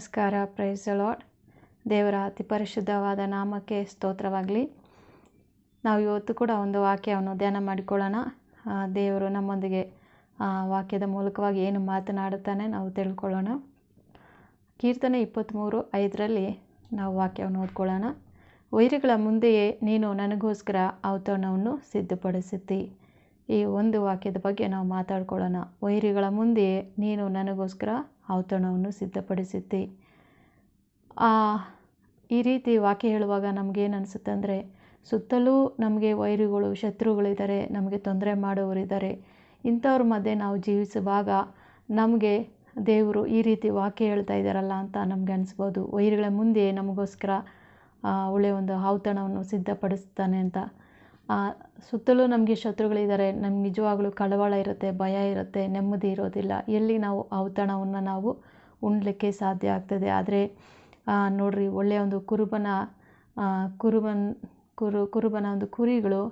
ನಮಸ್ಕಾರ. Praise the lord. ದೇವರ ಅತಿ ಪರಿಶುದ್ಧವಾದ ನಾಮಕ್ಕೆ ಸ್ತೋತ್ರವಾಗಲಿ. ನಾವು ಇವತ್ತು ಕೂಡ ಒಂದು ವಾಕ್ಯವನ್ನು ಧ್ಯಾನ ಮಾಡಿಕೊಳ್ಳೋಣ. ದೇವರು ನಮ್ಮೊಂದಿಗೆ ವಾಕ್ಯದ ಮೂಲಕವಾಗಿ ಏನು ಮಾತನಾಡುತ್ತಾನೆ ನಾವು ತಿಳ್ಕೊಳ್ಳೋಣ. ಕೀರ್ತನೆ 23:5 ನಾವು ವಾಕ್ಯವನ್ನು ಓದ್ಕೊಳ್ಳೋಣ. ವೈರಿಗಳ ಮುಂದೆಯೇ ನೀನು ನನಗೋಸ್ಕರ ಔತಣವನ್ನು ಸಿದ್ಧಪಡಿಸುತ್ತಿ. ಈ ಒಂದು ವಾಕ್ಯದ ಬಗ್ಗೆ ನಾವು ಮಾತಾಡ್ಕೊಳ್ಳೋಣ. ವೈರಿಗಳ ಮುಂದೆಯೇ ನೀನು ನನಗೋಸ್ಕರ ಔತಣವನ್ನು ಸಿದ್ಧಪಡಿಸುತ್ತಿ. ಈ ರೀತಿ ವಾಕ್ಯ ಹೇಳುವಾಗ ನಮಗೇನು ಅನಿಸುತ್ತೆ ಅಂದರೆ, ಸುತ್ತಲೂ ನಮಗೆ ವೈರಿಗಳು, ಶತ್ರುಗಳಿದ್ದಾರೆ, ನಮಗೆ ತೊಂದರೆ ಮಾಡೋರಿದ್ದಾರೆ. ಇಂಥವ್ರ ಮಧ್ಯೆ ನಾವು ಜೀವಿಸುವಾಗ ನಮಗೆ ದೇವರು ಈ ರೀತಿ ವಾಕ್ಯ ಹೇಳ್ತಾ ಇದ್ದಾರಲ್ಲ ಅಂತ ನಮಗೆ ಅನಿಸ್ಬೋದು. ವೈರಿಗಳ ಮುಂದೆ ನಮಗೋಸ್ಕರ ಒಳ್ಳೆಯ ಒಂದು ಔತಣವನ್ನು ಸಿದ್ಧಪಡಿಸ್ತಾನೆ ಅಂತ. ಸುತ್ತಲೂ ನಮಗೆ ಶತ್ರುಗಳಿದ್ದಾರೆ, ನಮ್ಗೆ ನಿಜವಾಗ್ಲೂ ಕಳವಳ ಇರುತ್ತೆ, ಭಯ ಇರುತ್ತೆ, ನೆಮ್ಮದಿ ಇರೋದಿಲ್ಲ. ಎಲ್ಲಿ ನಾವು ಔತಣವನ್ನು ನಾವು ಉಣ್ಲಿಕ್ಕೆ ಸಾಧ್ಯ ಆಗ್ತದೆ. ಆದರೆ ನೋಡ್ರಿ, ಒಳ್ಳೆಯ ಒಂದು ಕುರುಬನ ಒಂದು ಕುರಿಗಳು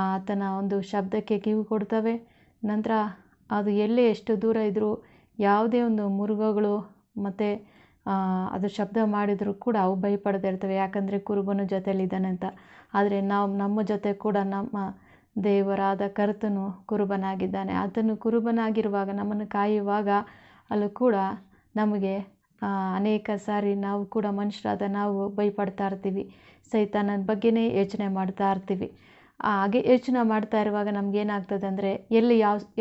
ಆತನ ಒಂದು ಶಬ್ದಕ್ಕೆ ಕಿವಿ ಕೊಡ್ತವೆ. ನಂತರ ಅದು ಎಲ್ಲೇ ಎಷ್ಟು ದೂರ ಇದ್ದರೂ ಯಾವುದೇ ಒಂದು ಮೃಗಗಳು ಮತ್ತು ಅದು ಶಬ್ದ ಮಾಡಿದರೂ ಕೂಡ ಅವು ಭಯಪಡದೇ ಇರ್ತವೆ. ಯಾಕಂದರೆ ಕುರುಬನ ಜೊತೆಯಲ್ಲಿದ್ದಾನೆ ಅಂತ. ಆದರೆ ನಮ್ಮ ಜೊತೆ ಕೂಡ ನಮ್ಮ ದೇವರಾದ ಕರ್ತನು ಕುರುಬನಾಗಿದ್ದಾನೆ. ಆತನು ಕುರುಬನಾಗಿರುವಾಗ, ನಮ್ಮನ್ನು ಕಾಯುವಾಗ ಅಲ್ಲೂ ಕೂಡ ನಮಗೆ ಅನೇಕ ಸಾರಿ ನಾವು ಕೂಡ ಮನುಷ್ಯರಾದ ನಾವು ಭಯಪಡ್ತಾ ಇರ್ತೀವಿ. ಸೈತಾನನ ಬಗ್ಗೆನೇ ಯೋಚನೆ ಮಾಡ್ತಾ ಇರ್ತೀವಿ. ಹಾಗೆ ಯೋಚನೆ ಮಾಡ್ತಾ ಇರುವಾಗ ನಮಗೇನಾಗ್ತದೆ ಅಂದರೆ, ಎಲ್ಲಿ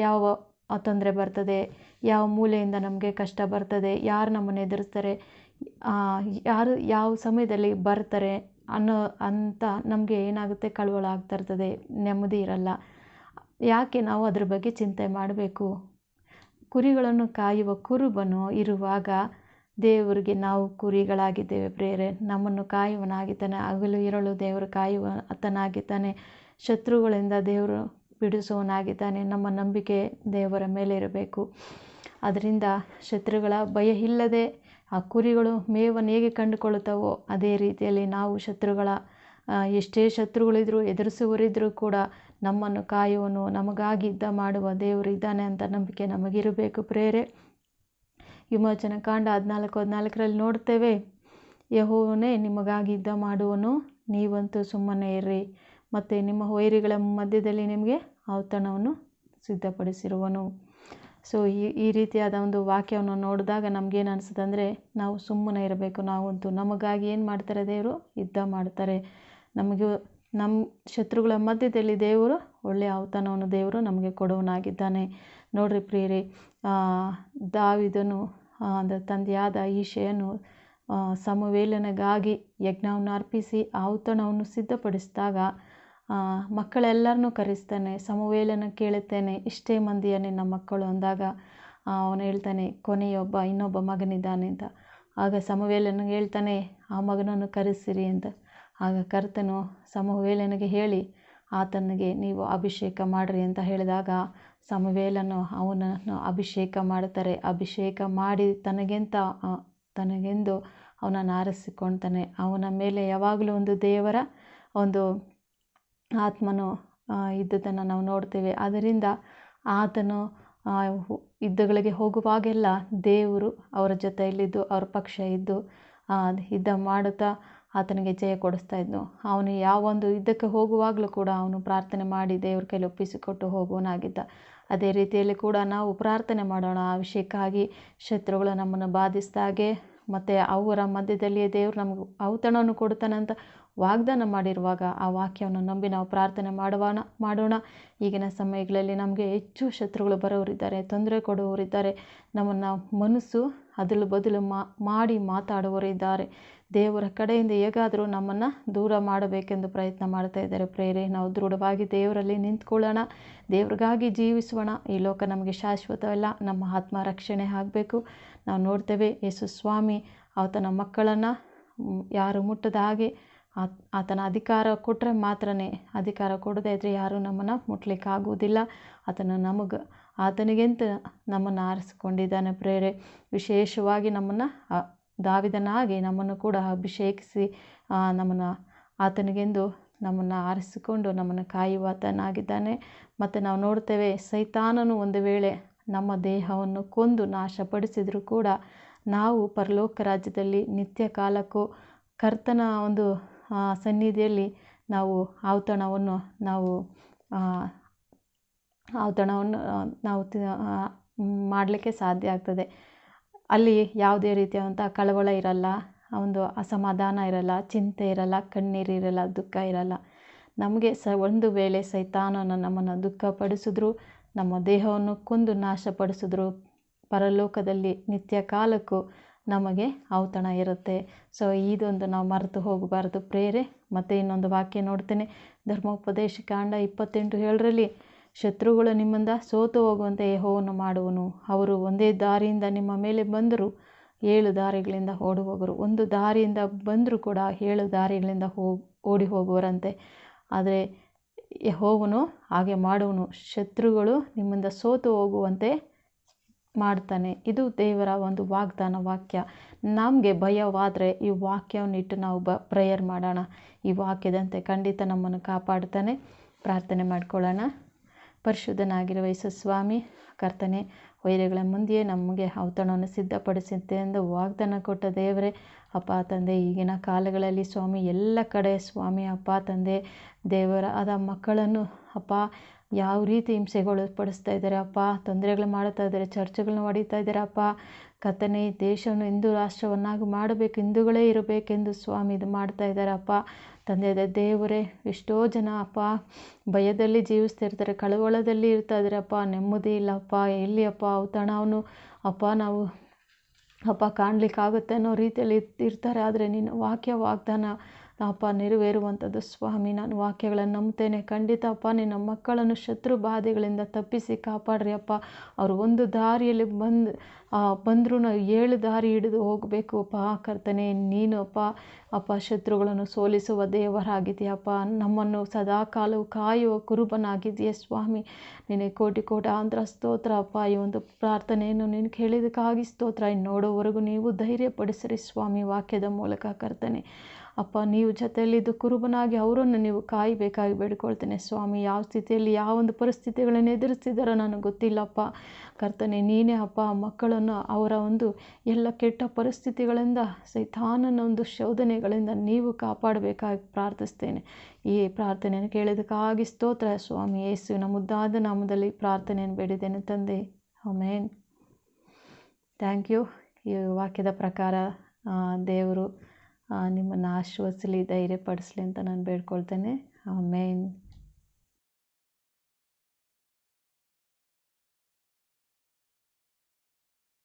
ಯಾವ ತೊಂದರೆ ಬರ್ತದೆ, ಯಾವ ಮೂಲೆಯಿಂದ ನಮಗೆ ಕಷ್ಟ ಬರ್ತದೆ, ಯಾರು ನಮ್ಮನ್ನು ಎದುರಿಸ್ತಾರೆ, ಯಾರು ಯಾವ ಸಮಯದಲ್ಲಿ ಬರ್ತಾರೆ ಅಂತ ನಮಗೆ ಏನಾಗುತ್ತೆ, ಕಳವಳ ಆಗ್ತಾ ಇರ್ತದೆ, ನೆಮ್ಮದಿ ಇರಲ್ಲ. ಯಾಕೆ ನಾವು ಅದ್ರ ಬಗ್ಗೆ ಚಿಂತೆ ಮಾಡಬೇಕು? ಕುರಿಗಳನ್ನು ಕಾಯುವ ಕುರುಬನು ಇರುವಾಗ ದೇವರಿಗೆ ನಾವು ಕುರಿಗಳಾಗಿದ್ದೇವೆ ಪ್ರಿಯರೇ. ನಮ್ಮನ್ನು ಕಾಯುವನಾಗಿದ್ದಾನೆ, ಹಗಲು ಇರಲು ದೇವರು ಕಾಯುವ ಆತನಾಗಿದ್ದಾನೆ. ಶತ್ರುಗಳಿಂದ ದೇವರು ಬಿಡಿಸುವನಾಗಿದ್ದಾನೆ. ನಮ್ಮ ನಂಬಿಕೆ ದೇವರ ಮೇಲೆ ಇರಬೇಕು. ಅದರಿಂದ ಶತ್ರುಗಳ ಭಯ ಇಲ್ಲದೆ ಆ ಕುರಿಗಳು ಮೇವನ್ನು ಹೇಗೆ ಕಂಡುಕೊಳ್ಳುತ್ತವೋ ಅದೇ ರೀತಿಯಲ್ಲಿ ನಾವು ಎಷ್ಟೇ ಶತ್ರುಗಳಿದ್ರೂ, ಎದುರಿಸುವರಿದ್ದರೂ ಕೂಡ ನಮ್ಮನ್ನು ಕಾಯುವನು, ನಮಗಾಗಿ ಯುದ್ಧ ಮಾಡುವ ದೇವರು ಇದ್ದಾನೆ ಅಂತ ನಂಬಿಕೆ ನಮಗಿರಬೇಕು ಪ್ರೇರೆ. ವಿಮೋಚನ ಕಾಂಡ 14:14 ನೋಡ್ತೇವೆ, ಯೆಹೋವನೇ ನಿಮಗಾಗಿ ಯುದ್ಧ ಮಾಡುವನು, ನೀವಂತೂ ಸುಮ್ಮನೆ ಇರ್ರಿ, ಮತ್ತು ನಿಮ್ಮ ವೈರಿಗಳ ಮಧ್ಯದಲ್ಲಿ ನಿಮಗೆ ಔತಣವನ್ನು ಸಿದ್ಧಪಡಿಸಿರುವನು. ಸೊ ಈ ರೀತಿಯಾದ ಒಂದು ವಾಕ್ಯವನ್ನು ನೋಡಿದಾಗ ನಮಗೇನು ಅನಿಸುತ್ತೆ ಅಂದರೆ, ನಾವು ಸುಮ್ಮನೆ ಇರಬೇಕು. ನಾವಂತೂ ನಮಗಾಗಿ ಏನು ಮಾಡ್ತಾರೆ, ದೇವರು ಯುದ್ಧ ಮಾಡ್ತಾರೆ. ನಮ್ಮ ಶತ್ರುಗಳ ಮಧ್ಯದಲ್ಲಿ ದೇವರು ಒಳ್ಳೆಯ ಔತಣವನ್ನು ದೇವರು ನಮಗೆ ಕೊಡುವನಾಗಿದ್ದಾನೆ. ನೋಡ್ರಿ ಪ್ರಿಯರೇ, ದಾವೀದನು ತಂದೆಯಾದ ಈಶೆಯನು ಸಮುವೇಲನಿಗಾಗಿ ಯಜ್ಞವನ್ನು ಅರ್ಪಿಸಿ ಔತಣವನ್ನು ಸಿದ್ಧಪಡಿಸಿದಾಗ ಮಕ್ಕಳೆಲ್ಲರನ್ನೂ ಕರೆಸ್ತಾನೆ. ಸಮುವೇಲನ ಕೇಳುತ್ತೇನೆ, ಇಷ್ಟೇ ಮಂದಿಯ ನಿನ್ನ ಮಕ್ಕಳು ಅಂದಾಗ ಅವನು ಹೇಳ್ತಾನೆ, ಕೊನೆಯೊಬ್ಬ ಇನ್ನೊಬ್ಬ ಮಗನಿದ್ದಾನೆ ಅಂತ. ಆಗ ಸಮುವೇಲನಿಗೆ ಹೇಳ್ತಾನೆ, ಆ ಮಗನನ್ನು ಕರೆಸಿರಿ ಅಂತ. ಆಗ ಕರ್ತನು ಸಮುವೇಲನಿಗೆ ಹೇಳಿ ಆತನಿಗೆ ನೀವು ಅಭಿಷೇಕ ಮಾಡಿರಿ ಅಂತ ಹೇಳಿದಾಗ ಸಮುವೇಲನು ಅವನನ್ನು ಅಭಿಷೇಕ ಮಾಡ್ತಾರೆ. ಅಭಿಷೇಕ ಮಾಡಿ ತನಗೆಂದು ಅವನನ್ನು ಆರಿಸಿಕೊಳ್ತಾನೆ. ಅವನ ಮೇಲೆ ಯಾವಾಗಲೂ ಒಂದು ದೇವರ ಒಂದು ಆತ್ಮನು ಇದ್ದುದನ್ನು ನಾವು ನೋಡ್ತೇವೆ. ಆದ್ದರಿಂದ ಆತನು ಯುದ್ಧಗಳಿಗೆ ಹೋಗುವಾಗೆಲ್ಲ ದೇವರು ಅವರ ಜೊತೆಯಲ್ಲಿದ್ದು, ಅವರ ಪಕ್ಷ ಇದ್ದು ಯುದ್ಧ ಮಾಡುತ್ತಾ ಆತನಿಗೆ ಜಯ ಕೊಡಿಸ್ತಾ ಇದ್ನು. ಅವನು ಯಾವೊಂದು ಯುದ್ಧಕ್ಕೆ ಹೋಗುವಾಗಲೂ ಕೂಡ ಅವನು ಪ್ರಾರ್ಥನೆ ಮಾಡಿ ದೇವ್ರ ಕೈಲಿ ಒಪ್ಪಿಸಿಕೊಟ್ಟು ಹೋಗುವನಾಗಿದ್ದ. ಅದೇ ರೀತಿಯಲ್ಲಿ ಕೂಡ ನಾವು ಪ್ರಾರ್ಥನೆ ಮಾಡೋಣ. ಅಭಿಷೇಕಾಗಿ ಶತ್ರುಗಳು ನಮ್ಮನ್ನು ಬಾಧಿಸಿದಾಗೆ ಮತ್ತು ಅವರ ಮಧ್ಯದಲ್ಲಿಯೇ ದೇವರು ನಮಗೆ ಔತಣವನ್ನು ಕೊಡ್ತಾನೆ ಅಂತ ವಾಗ್ದಾನ ಮಾಡಿರುವಾಗ ಆ ವಾಕ್ಯವನ್ನು ನಂಬಿ ನಾವು ಪ್ರಾರ್ಥನೆ ಮಾಡೋಣ. ಈಗಿನ ಸಮಯಗಳಲ್ಲಿ ನಮಗೆ ಹೆಚ್ಚು ಶತ್ರುಗಳು ಬರೋರಿದ್ದಾರೆ, ತೊಂದರೆ ಕೊಡುವವರಿದ್ದಾರೆ, ನಮ್ಮನ್ನು ಮನಸ್ಸು ಅದಲು ಬದಲು ಮಾಡಿ ಮಾತಾಡುವವರಿದ್ದಾರೆ. ದೇವರ ಕಡೆಯಿಂದ ಹೇಗಾದರೂ ನಮ್ಮನ್ನು ದೂರ ಮಾಡಬೇಕೆಂದು ಪ್ರಯತ್ನ ಮಾಡ್ತಾ ಇದ್ದಾರೆ ಪ್ರೇರೆ. ನಾವು ದೃಢವಾಗಿ ದೇವರಲ್ಲಿ ನಿಂತ್ಕೊಳ್ಳೋಣ, ದೇವ್ರಿಗಾಗಿ ಜೀವಿಸೋಣ. ಈ ಲೋಕ ನಮಗೆ ಶಾಶ್ವತವಲ್ಲ, ನಮ್ಮ ಆತ್ಮ ರಕ್ಷಣೆ ಆಗಬೇಕು. ನಾವು ನೋಡ್ತೇವೆ, ಯೇಸು ಸ್ವಾಮಿ ಆತನ ಮಕ್ಕಳನ್ನು ಯಾರು ಮುಟ್ಟದ ಹಾಗೆ ಆತನ ಅಧಿಕಾರ ಕೊಟ್ಟರೆ ಮಾತ್ರನೇ, ಅಧಿಕಾರ ಕೊಡದೇ ಇದ್ದರೆ ಯಾರೂ ನಮ್ಮನ್ನು ಮುಟ್ಲಿಕ್ಕಾಗುವುದಿಲ್ಲ. ಆತನಿಗೆಂತ ನಮ್ಮನ್ನು ಆರಿಸಿಕೊಂಡಿದ್ದಾನೆ ಪ್ರೇರೆ. ವಿಶೇಷವಾಗಿ ನಮ್ಮನ್ನು ದಾವೀದನಾಗಿ ನಮ್ಮನ್ನು ಕೂಡ ಅಭಿಷೇಕಿಸಿ ಆತನಿಗೆಂದು ನಮ್ಮನ್ನು ಆರಿಸಿಕೊಂಡು ನಮ್ಮನ್ನು ಕಾಯುವಾತನಾಗಿದ್ದಾನೆ. ಮತ್ತು ನಾವು ನೋಡ್ತೇವೆ, ಸೈತಾನನು ಒಂದು ವೇಳೆ ನಮ್ಮ ದೇಹವನ್ನು ಕೊಂದು ನಾಶಪಡಿಸಿದರೂ ಕೂಡ ನಾವು ಪರಲೋಕ ರಾಜ್ಯದಲ್ಲಿ ನಿತ್ಯ ಕಾಲಕ್ಕೂ ಕರ್ತನ ಒಂದು ಸನ್ನಿಧಿಯಲ್ಲಿ ನಾವು ಔತಣವನ್ನು ನಾವು ಮಾಡಲಿಕ್ಕೆ ಸಾಧ್ಯ ಆಗ್ತದೆ. ಅಲ್ಲಿ ಯಾವುದೇ ರೀತಿಯಾದಂಥ ಕಳವಳ ಇರಲ್ಲ, ಒಂದು ಅಸಮಾಧಾನ ಇರಲ್ಲ, ಚಿಂತೆ ಇರಲ್ಲ, ಕಣ್ಣೀರಿರಲ್ಲ, ದುಃಖ ಇರಲ್ಲ. ನಮಗೆ ಒಂದು ವೇಳೆ ಸೈತಾನನು ನಮ್ಮನ್ನು ದುಃಖಪಡಿಸಿದ್ರು, ನಮ್ಮ ದೇಹವನ್ನು ಕೊಂದು ನಾಶಪಡಿಸಿದ್ರು, ಪರಲೋಕದಲ್ಲಿ ನಿತ್ಯ ಕಾಲಕ್ಕೂ ನಮಗೆ ಔತಣ ಇರುತ್ತೆ. ಸೊ ಇದೊಂದು ನಾವು ಮರೆತು ಹೋಗಬಾರ್ದು ಪ್ರೇರೆ. ಮತ್ತು ಇನ್ನೊಂದು ವಾಕ್ಯ ನೋಡ್ತೇನೆ, ಧರ್ಮೋಪದೇಶ ಕಾಂಡ 28:7 ಶತ್ರುಗಳು ನಿಮ್ಮಿಂದ ಸೋತು ಹೋಗುವಂತೆ ಯೆಹೋವನು ಮಾಡುವನು. ಅವರು ಒಂದೇ ದಾರಿಯಿಂದ ನಿಮ್ಮ ಮೇಲೆ ಬಂದರೂ 7 ದಾರಿಗಳಿಂದ ಓಡಿ ಹೋಗರು. ಒಂದು ದಾರಿಯಿಂದ ಬಂದರೂ ಕೂಡ 7 ದಾರಿಗಳಿಂದ ಓಡಿ ಹೋಗುವರಂತೆ. ಆದರೆ ಯೆಹೋವನು ಹಾಗೆ ಮಾಡುವನು, ಶತ್ರುಗಳು ನಿಮ್ಮಿಂದ ಸೋತು ಹೋಗುವಂತೆ ಮಾಡ್ತಾನೆ. ಇದು ದೇವರ ಒಂದು ವಾಗ್ದಾನ ವಾಕ್ಯ. ನಮಗೆ ಭಯವಾದರೆ ಈ ವಾಕ್ಯವನ್ನಿಟ್ಟು ನಾವು ಪ್ರೇಯರ್ ಮಾಡೋಣ. ಈ ವಾಕ್ಯದಂತೆ ಖಂಡಿತ ನಮ್ಮನ್ನು ಕಾಪಾಡ್ತಾನೆ. ಪ್ರಾರ್ಥನೆ ಮಾಡ್ಕೊಳ್ಳೋಣ. ಪರಿಶುದ್ಧನಾಗಿರುವ ಯೇಸು ಸ್ವಾಮಿ, ಕರ್ತನೆ, ವೈರಿಗಳ ಮುಂದೆಯೇ ನಮಗೆ ಔತಣವನ್ನು ಸಿದ್ಧಪಡಿಸುತ್ತೆ ಎಂದು ವಾಗ್ದಾನ ಕೊಟ್ಟ ದೇವರೇ, ಅಪ್ಪ ತಂದೆ, ಈಗಿನ ಕಾಲಗಳಲ್ಲಿ ಸ್ವಾಮಿ ಎಲ್ಲ ಕಡೆ ಸ್ವಾಮಿ ಅಪ್ಪ ತಂದೆ ದೇವರ ಮಕ್ಕಳನ್ನು ಅಪ್ಪ ಯಾವ ರೀತಿ ಹಿಂಸೆಗಳು ಪಡಿಸ್ತಾ ಇದ್ದಾರೆ ಅಪ್ಪ, ತೊಂದರೆಗಳು ಮಾಡ್ತಾ ಇದ್ದಾರೆ, ಚರ್ಚ್ಗಳನ್ನ ಹೊಡಿತಾ ಇದ್ದಾರೆ ಅಪ್ಪ. ಕರ್ತನೆ, ದೇಶವನ್ನು ಹಿಂದೂ ರಾಷ್ಟ್ರವನ್ನಾಗಿ ಮಾಡಬೇಕು, ಹಿಂದೂಗಳೇ ಇರಬೇಕೆಂದು ಸ್ವಾಮಿ ಇದು ಮಾಡ್ತಾ ಇದ್ದಾರೆ ಅಪ್ಪ. ತಂದೆ ದೇವರೇ, ಎಷ್ಟೋ ಜನ ಅಪ್ಪ ಭಯದಲ್ಲಿ ಜೀವಿಸ್ತಿರ್ತಾರೆ, ಕಳವಳದಲ್ಲಿ ಇರ್ತಾ ಇದ್ದಾರೆ ಅಪ್ಪ, ನೆಮ್ಮದಿ ಇಲ್ಲಪ್ಪ. ಎಲ್ಲಿ ಅಪ್ಪ ಔತಣವನ್ನು ಅಪ್ಪ ನಾವು ಅಪ್ಪ ಕಾಣಲಿಕ್ಕಾಗುತ್ತೆ ಅನ್ನೋ ರೀತಿಯಲ್ಲಿ ಇರ್ತಾರೆ. ಆದರೆ ನಿನ್ನ ವಾಗ್ದಾನ ಅಪ್ಪ ನೆರವೇರುವಂಥದ್ದು ಸ್ವಾಮಿ. ನಾನು ವಾಕ್ಯಗಳನ್ನು ನಂಬ್ತೇನೆ. ಖಂಡಿತ ಅಪ್ಪ ನಿನ್ನ ಮಕ್ಕಳನ್ನು ಶತ್ರು ಬಾಧೆಗಳಿಂದ ತಪ್ಪಿಸಿ ಕಾಪಾಡ್ರಿ ಅಪ್ಪ. ಅವರು ಒಂದು ದಾರಿಯಲ್ಲಿ ಬಂದರೂ 7 ದಾರಿ ಹಿಡಿದು ಹೋಗಬೇಕು ಅಪ್ಪ. ಕರ್ತನೆ, ನೀನು ಅಪ್ಪ ಶತ್ರುಗಳನ್ನು ಸೋಲಿಸುವ ದೇವರಾಗಿದೆಯಪ್ಪ. ನಮ್ಮನ್ನು ಸದಾ ಕಾಲವು ಕಾಯುವ ಕುರುಬನಾಗಿದೆಯೇ ಸ್ವಾಮಿ. ನಿನಗೆ ಕೋಟಿ ಕೋಟಾಂತರ ಸ್ತೋತ್ರ ಅಪ್ಪ. ಈ ಒಂದು ಪ್ರಾರ್ಥನೆಯನ್ನು ನೀನು ಕೇಳಿದಕ್ಕಾಗಿ ಸ್ತೋತ್ರ. ನೋಡೋವರೆಗೂ ನೀವು ಧೈರ್ಯಪಡಿಸಿರಿ ಸ್ವಾಮಿ ವಾಕ್ಯದ ಮೂಲಕ. ಕರ್ತನೆ ಅಪ್ಪ, ನೀವು ಜೊತೆಯಲ್ಲಿದ್ದು ಕುರುಬನಾಗಿ ಅವರನ್ನು ನೀವು ಕಾಯಬೇಕಾಗಿ ಬೇಡಿಕೊಳ್ತೇನೆ ಸ್ವಾಮಿ. ಯಾವ ಸ್ಥಿತಿಯಲ್ಲಿ ಯಾವ ಒಂದು ಪರಿಸ್ಥಿತಿಗಳನ್ನು ಎದುರಿಸ್ತಿದ್ದಾರೋ ನನಗೆ ಗೊತ್ತಿಲ್ಲಪ್ಪ. ಕರ್ತನೆ, ನೀನೇ ಅಪ್ಪ ಮಕ್ಕಳನ್ನು ಅವರ ಒಂದು ಎಲ್ಲ ಕೆಟ್ಟ ಪರಿಸ್ಥಿತಿಗಳಿಂದ, ಸೈತಾನನ ಒಂದು ಶೋಧನೆಗಳಿಂದ ನೀವು ಕಾಪಾಡಬೇಕಾಗಿ ಪ್ರಾರ್ಥಿಸ್ತೇನೆ. ಈ ಪ್ರಾರ್ಥನೆಯನ್ನು ಕೇಳಿದಕ್ಕಾಗಿ ಸ್ತೋತ್ರ ಸ್ವಾಮಿ. ಯೇಸುವಿನ ಮುದ್ದಾದ ನಾಮದಲ್ಲಿ ಪ್ರಾರ್ಥನೆಯನ್ನು ಬೇಡಿದ್ದೇನೆ ತಂದೆ, ಆಮೆನ್. Thank you. ಈ ವಾಕ್ಯದ ಪ್ರಕಾರ ದೇವರು ನಿಮ್ಮನ್ನು ಆಶೀರ್ವದಿಸಲಿ, ಧೈರ್ಯಪಡಿಸಲಿ ಅಂತ ನಾನು ಬೇಡ್ಕೊಳ್ತೇನೆ. ಆಮೆನ್.